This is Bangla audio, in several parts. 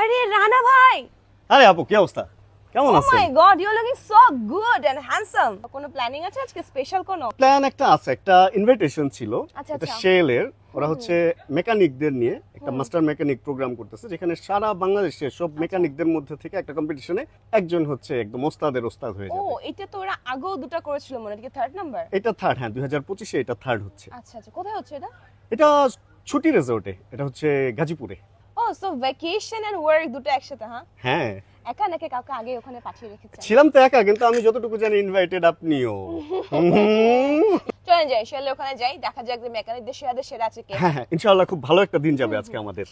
আরে রানা ভাই, আরে আপু কি অবস্থা, কেমন আছেন? Oh my god, you are looking so good and handsome. কোনো প্ল্যানিং আছে আজকে স্পেশাল কোনো? প্ল্যান একটা আছে, একটা ইনভিটেশন ছিল। আচ্ছা, এটা আচ্ছা। শেলের, ওরা হচ্ছে মেকানিকদের নিয়ে একটা মাস্টার মেকানিক প্রোগ্রাম করতেছে, যেখানে সারা বাংলাদেশের সব মেকানিকদের মধ্যে থেকে একটা কম্পিটিশনে একজন হচ্ছে একদম ওস্তাদের ওস্তাদ হয়ে ও, যাবে। এটা তো ওরা আগেও দুটো করেছিল মনে হয়, থার্ড নাম্বার। এটা থার্ড, হ্যাঁ 2025-এ এটা থার্ড হচ্ছে। আচ্ছা আচ্ছা, কোথায় হচ্ছে এটা? এটা ছুটি রিসোর্টে, এটা হচ্ছে গাজীপুরে। ও, সো ভ্যাকেশন এন্ড ওয়ার্ক দুটো একসাথে? হ্যাঁ, হ্যাঁ একা নাকি কাউকে আগে ওখানে পাঠিয়ে রেখেছেন? ছিলাম তো একা, কিন্তু আমি যতটুকু জানি ইনভাইটেড আপনিও। চলেন যাই শেলে, ওখানে যাই, দেখা যাক যে মেকানিকদের সেরা আছে কে। হ্যাঁ হ্যাঁ, ইনশাআল্লাহ খুব ভালো একটা দিন যাবে আজকে আমাদের।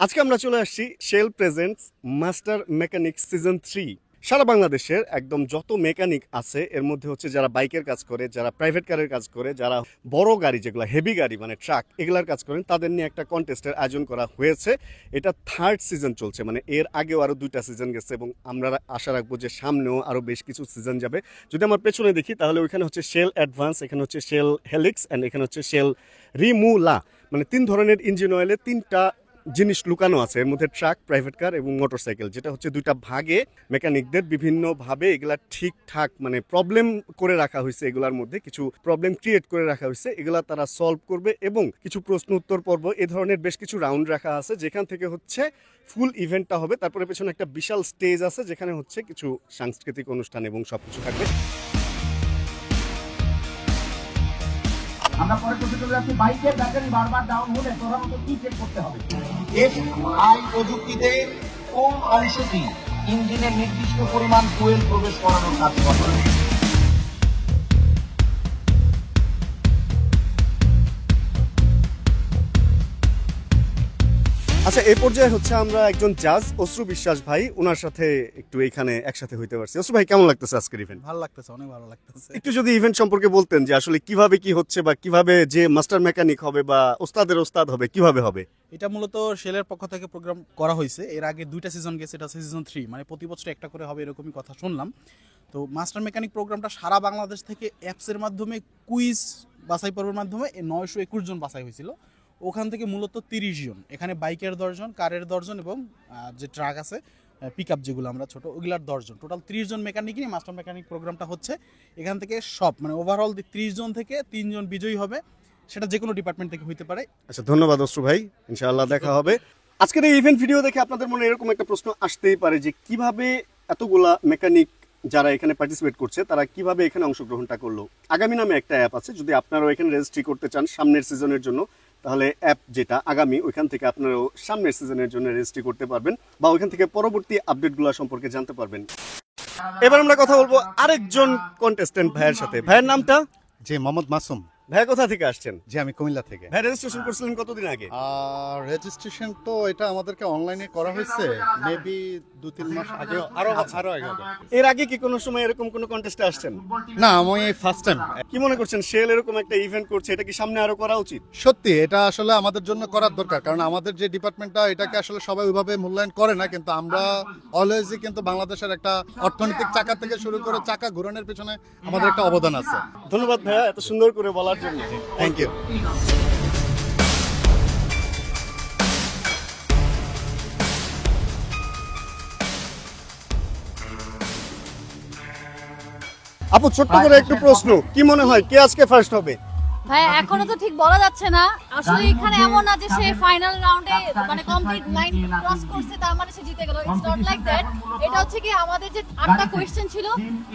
আজকে আমরা চলে আসছি Shell presents master mechanic season 3। সারা বাংলাদেশের একদম যত মেকানিক আছে, এর মধ্যে হচ্ছে যারা বাইকের কাজ করে, যারা প্রাইভেট কারের কাজ করে, যারা বড় গাড়ি যেগুলো হেভি গাড়ি মানে ট্রাক এগুলার কাজ করেন, তাদের নিয়ে একটা কন্টেস্টের আয়োজন করা হয়েছে। এটা থার্ড সিজন চলছে, মানে এর আগেও আরো 2টা সিজন গেছে এবং আমরা আশা রাখবো যে সামনেও আরো বেশ কিছু সিজন যাবে। যদি আমার পেছনে দেখি তাহলে ওইখানে হচ্ছে শেল অ্যাডভান্স, এখানে হচ্ছে শেল হেলিক্স অ্যান্ড এখানে হচ্ছে শেল রিমুলা, মানে 3 ধরনের ইঞ্জিন অয়েলে 3টা জিনিস লুকানো আছে। এর মধ্যে ট্রাক, প্রাইভেট কার এবং মোটরসাইকেল, যেটা হচ্ছে 2টা ভাগে মেকানিকদের বিভিন্নভাবে এগুলা ঠিকঠাক মানে প্রবলেম করে রাখা হয়েছে। এগুলার মধ্যে কিছু প্রবলেম ক্রিয়েট করে রাখা হয়েছে, এগুলা তারা সলভ করবে এবং কিছু প্রশ্ন উত্তর পর্ব, এ ধরনের বেশ কিছু রাউন্ড রাখা আছে, যেখান থেকে হচ্ছে ফুল ইভেন্টটা হবে। তারপরে পেছনে একটা বিশাল স্টেজ আছে, যেখানে হচ্ছে কিছু সাংস্কৃতিক অনুষ্ঠান এবং সবকিছু থাকবে। আমরা পরে করতে চলে যাচ্ছি বাইকের ব্যাটারি বারবার ডাউন হলে প্রধানত কি চেক করতে হবে? এফআই প্রযুক্তিতে কম অংশটি ইঞ্জিনের নির্দিষ্ট পরিমাণ ফুয়েল প্রবেশ করানোর কাজ করে। আচ্ছা, এই পর্যায়ে হচ্ছে আমরা একজন জাজ অশ্রু বিশ্বাস ভাই, ওনার সাথে একটু এখানে একসাথে হইতে পারছি। অশ্রু ভাই, কেমন লাগতেছে আজকের ইভেন্ট? ভালো লাগতেছে, অনেক ভালো লাগতেছে। একটু যদি ইভেন্ট সম্পর্কে বলতেন যে আসলে কিভাবে কি হচ্ছে বা কিভাবে যে মাস্টার মেকানিক হবে বা ওস্তাদের ওস্তাদ হবে কিভাবে হবে। এটা মূলত শেলের পক্ষ থেকে প্রোগ্রাম করা হয়েছে। এর আগে 2টা সিজন গেছে, এটা সিজন 3, মানে প্রতি বছর একটা করে হবে এরকমই কথা শুনলাম। তো মাস্টার মেকানিক প্রোগ্রামটা সারা বাংলাদেশ থেকে অ্যাপসের মাধ্যমে কুইজ বাছাই পর্বের মাধ্যমে 921 জন বাছাই হয়েছিল। ওখান থেকে মূলত 30 জন, এখানে বাইকের 10 জন, কারের 10 জন এবং যে ট্রাক আছে পিক আপ যেগুলো আমরা ছোট, ওগুলার 10 জন, টোটাল 30 জন মেকানিক নিয়ে মাস্টার মেকানিক প্রোগ্রামটা হচ্ছে। এখান থেকে সব মানে ওভারঅল 30 জন থেকে 3 জন বিজয়ী হবে, সেটা যে কোনো ডিপার্টমেন্ট থেকে হইতে পারে। আচ্ছা, ধন্যবাদ অশ্রু ভাই, ইনশাআল্লাহ দেখা হবে। আজকের এই ইভেন্ট ভিডিও দেখে আপনাদের মনে এরকম একটা প্রশ্ন আসতেই পারে যে কিভাবে এতগুলা মেকানিক যারা এখানে পার্টিসিপেট করছে তারা কিভাবে এখানে অংশগ্রহণটা করলো। আগামী নামে একটা অ্যাপ আছে, যদি আপনারাও এখানে রেজিস্ট্রি করতে চান সামনের সিজনের জন্য, তাহলে অ্যাপ যেটা আগামী, ওইখান থেকে আপনারাও সামনের সিজনের জন্য রেজিস্ট্রি করতে পারবেন বা ওইখান থেকে পরবর্তী আপডেটগুলো সম্পর্কে জানতে পারবেন। এবার আমরা কথা বলবো আরেকজন কন্টেস্টেন্ট ভাইয়ের সাথে। ভাইয়ের নামটা? জি, মোহাম্মদ মাসুম। ভাইয়া কোথা থেকে আসছেন? জি, আমি কুমিল্লা থেকে। ভাই রেজিস্ট্রেশন করছিলেন কতদিন আগে? রেজিস্ট্রেশন তো এটা আমাদেরকে অনলাইনে করা হয়েছে মেবি 2-3 মাস আগে, আরো আগে। এর আগে কি কোনো সময় এরকম কোনো কন্টেস্টে আসছেন? না, আমি ফার্স্ট টাইম। কি মনে করছেন শেল এরকম একটা ইভেন্ট করছে, এটা কি সামনে আরো করা উচিত? সত্যি এটা আসলে আমাদের জন্য করার দরকার, কারণ আমাদের যে ডিপার্টমেন্টটা এটাকে আসলে সবাই ওইভাবে মূল্যায়ন করে না, কিন্তু আমরা অলওয়েজই কিন্তু বাংলাদেশের একটা অর্থনৈতিক চাকা থেকে শুরু করে চাকা ঘোরানোর পেছনে আমাদের একটা অবদান আছে। ধন্যবাদ ভাইয়া এত সুন্দর করে বলার জন্য। Thank you. আপু, ছোট্ট করে একটু প্রশ্ন, কি মনে হয় কে আজকে ফার্স্ট হবে? ভাই এখনো তো ঠিক বলা যাচ্ছে না। আসলে এখানে এমন না যে সে ফাইনাল রাউন্ডে মানে কমপ্লিট লাইন ক্রস করছে তার মানে সে জিতে গেল। It's not like that. এটা হচ্ছে কি আমাদের যে 8টা কোশ্চেন ছিল,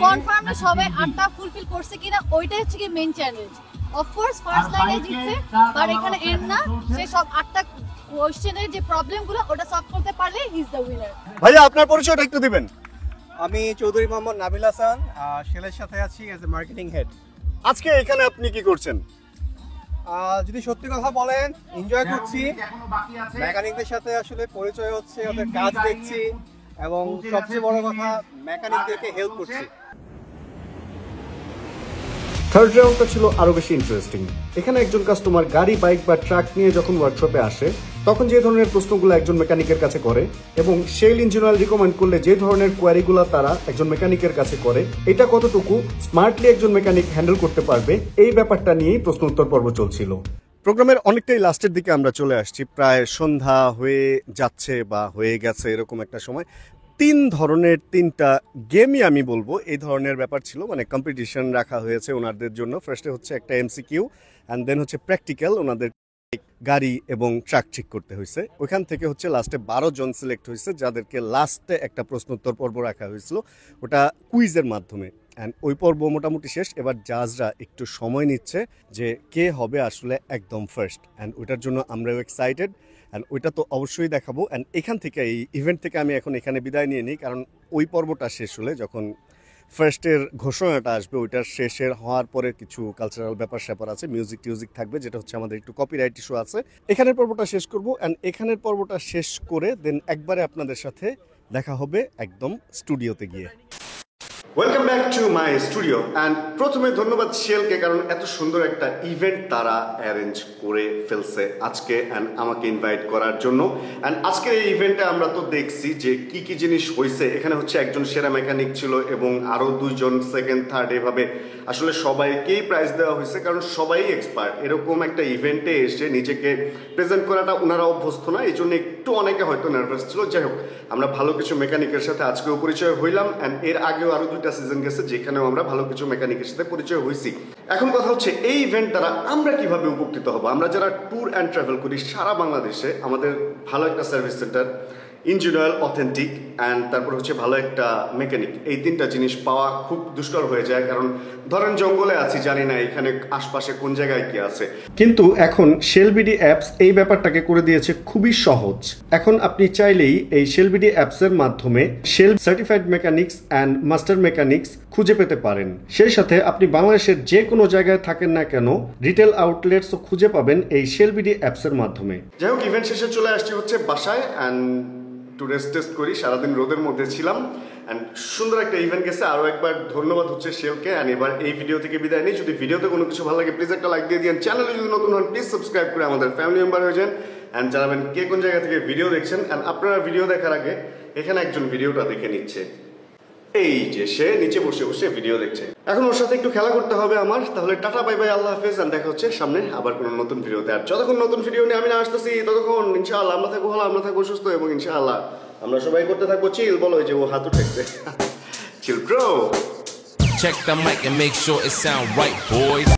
কনফার্মলি সবাই 8টা ফুলফিল করছে কিনা, ওইটাই হচ্ছে কি মেইন চ্যালেঞ্জ। অফকোর্স ফার্স্ট লাইনে জিতছে, বাট এখানে এন্ড না, সে সব 8টা কোশ্চেনের যে প্রবলেমগুলো ওটা সলভ করতে পারলে হি ইজ দ্য উইনার। ভাইয়া আপনার পরিচয়টা একটু দিবেন। আমি চৌধুরী মোহাম্মদ নাবিল হাসান, শেলের সাথে আছি অ্যাজ এ মার্কেটিং হেড। আজকে এখানে আপনি কি করছেন? যদি সত্যি কথা বলেন, এনজয় করছি, মেকানিকদের সাথে আসলে পরিচয় হচ্ছে, ওদের কাজ দেখছি এবং সবচেয়ে বড় কথা মেকানিকদেরকে হেল্প করছি। থার্ড রাউন্ডটা ছিল আরো বেশি ইন্টারেস্টিং। এখানে একজন কাস্টমার গাড়ি, বাইক বা ট্রাক নিয়ে যখন ওয়ার্কশপে আসে তখন যে ধরনের প্রশ্নগুলো একজন মেকানিকের কাছে করে এবং শেল ইঞ্জিন অয়েল রিকমেন্ড করলে যে ধরনের কোয়ারিগুলো তারা একজন মেকানিকের কাছে করে, এটা কতটুকু স্মার্টলি একজন মেকানিক হ্যান্ডেল করতে পারবে, এই ব্যাপারটা নিয়েই প্রশ্ন উত্তর পর্ব চলছিল। প্রোগ্রামের অনেকটাই লাস্টের দিকে আমরা চলে আসছি, প্রায় সন্ধ্যা হয়ে যাচ্ছে বা হয়ে গেছে এরকম একটা সময়। 3 ধরনের 3টা গেমই আমি বলবো এই ধরনের ব্যাপার ছিল, মানে কম্পিটিশন রাখা হয়েছে ওনাদের জন্য। ফার্স্টে হচ্ছে একটা এমসিকিউ অ্যান্ড দেন হচ্ছে প্র্যাকটিক্যাল, ওনাদের গাড়ি এবং ট্রাক ঠিক করতে হয়েছে। ওইখান থেকে হচ্ছে লাস্টে 12 জন সিলেক্ট হয়েছে, যাদেরকে লাস্টে একটা প্রশ্নোত্তর পর্ব রাখা হয়েছিল, ওটা কুইজের মাধ্যমে। অ্যান্ড ওই পর্ব মোটামুটি শেষ। এবার জাজরা একটু সময় নিচ্ছে যে কে হবে আসলে একদম ফার্স্ট, অ্যান্ড ওইটার জন্য আমরাও এক্সাইটেড, অ্যান্ড ওইটা তো অবশ্যই দেখাবো। অ্যান্ড এখান থেকে এই ইভেন্ট থেকে আমি এখন এখানে বিদায় নিয়ে নিই, কারণ ওই পর্বটা শেষ হলে যখন ফার্স্টের ঘোষণাটা আসবে, ওইটার শেষের হওয়ার পরে কিছু কালচারাল ব্যাপার স্যাপার আছে, মিউজিক টিউজিক থাকবে, যেটা হচ্ছে আমাদের একটু কপিরাইট ইস্যু আছে। এখানের পর্বটা শেষ করব, অ্যান্ড এখানের পর্বটা শেষ করে দেন একবারে আপনাদের সাথে দেখা হবে একদম স্টুডিওতে গিয়ে। Welcome back to my studio. And প্রথমে ধন্যবাদ শেলকে, কারণ এত সুন্দর একটা ইভেন্ট তারা অ্যারেঞ্জ করে ফেলছে আজকে অ্যান্ড আমাকে ইনভাইট করার জন্য। অ্যান্ড আজকের এই ইভেন্টে আমরা তো দেখছি যে কি কি জিনিস হয়েছে। এখানে হচ্ছে একজন সেরা মেকানিক ছিল এবং আরও 2 জন সেকেন্ড থার্ড, এভাবে আসলে সবাইকেই প্রাইজ দেওয়া হয়েছে, কারণ সবাই এক্সপার্ট। এরকম একটা ইভেন্টে এসে নিজেকে প্রেজেন্ট করাটা ওনারা অভ্যস্ত না, এই জন্য একটু অনেকে হয়তো নার্ভাস ছিল। যাই হোক, আমরা ভালো কিছু মেকানিকের সাথে আজকেও পরিচয় হইলাম, অ্যান্ড এর আগেও আরও 2টা সিজন গেছে যেখানেও আমরা ভালো কিছু মেকানিকের সাথে পরিচয় হয়েছি। এখন কথা হচ্ছে এই ইভেন্ট দ্বারা আমরা কিভাবে উপকৃত হব। আমরা যারা ট্যুর অ্যান্ড ট্রাভেল করি সারা বাংলাদেশে, আমাদের ভালো একটা service centre, engineer authentic, and তারপর হচ্ছে ভালো একটা মেকানিক, এই 3টা জিনিস পাওয়া খুব দুষ্কর হয়ে যায়। কারণ ধরেন জঙ্গলে আছি, জানি না এখানে আশপাশে কোন জায়গায় কি আছে, কিন্তু এখন শেলবিডি অ্যাপস এই ব্যাপারটাকে করে দিয়েছে খুবই সহজ। এখন আপনি চাইলেই এই শেলবিডি অ্যাপসের মাধ্যমে Shell certified mechanics and master mechanics খুঁজে পেতে পারেন। সেই সাথে আপনি বাংলাদেশের যে কোনো জায়গায় থাকেন না কেন, রিটেল আউটলেটসও খুঁজে পাবেন এই শেলবিডি অ্যাপসের মাধ্যমে। যাই হোক, ইভেন্ট শেষে চলে আসছি হচ্ছে বাসায়, অ্যান্ড একটু রেস্ট টেস্ট করি, সারাদিন রোদের মধ্যে ছিলাম, অ্যান্ড সুন্দর একটা ইভেন্ট গেছে। আরও একবার ধন্যবাদ হচ্ছে শেলকে। অ্যান্ড এবার এই ভিডিও থেকে বিদায় নিই। যদি ভিডিওতে কোনো কিছু ভালো লাগে প্লিজ একটা লাইক দিয়ে দিন। চ্যানেলে যদি নতুন হন প্লিজ সাবস্ক্রাইব করে আমাদের ফ্যামিলি মেম্বার হয়ে যান, অ্যান্ড জানাবেন কে কোন জায়গা থেকে ভিডিও দেখছেন। অ্যান্ড আপনারা ভিডিও দেখার আগে এখানে একজন ভিডিওটা দেখে নিচ্ছে, এই যে সে নিচে বসে বসে ভিডিও দেখছে। এখন ওর সাথে একটু খেলা করতে হবে আমার। তাহলে টাটা, বাই বাই, আল্লাহ হাফেজ, আর দেখা হচ্ছে সামনে আবার কোনো নতুন ভিডিওতে। আর যতক্ষণ নতুন ভিডিও নিয়ে আমি না আসতেছি, ততক্ষণ ইনশাআল্লাহ আমরা থাকবো ভালো, আমরা থাকবো সুস্থ, এবং ইনশাআল্লাহ আমরা সবাই করতে থাকবো চিল। বলো যে ও হাত উঠেছে chill bro. Check the mic and make sure it sound right, boys.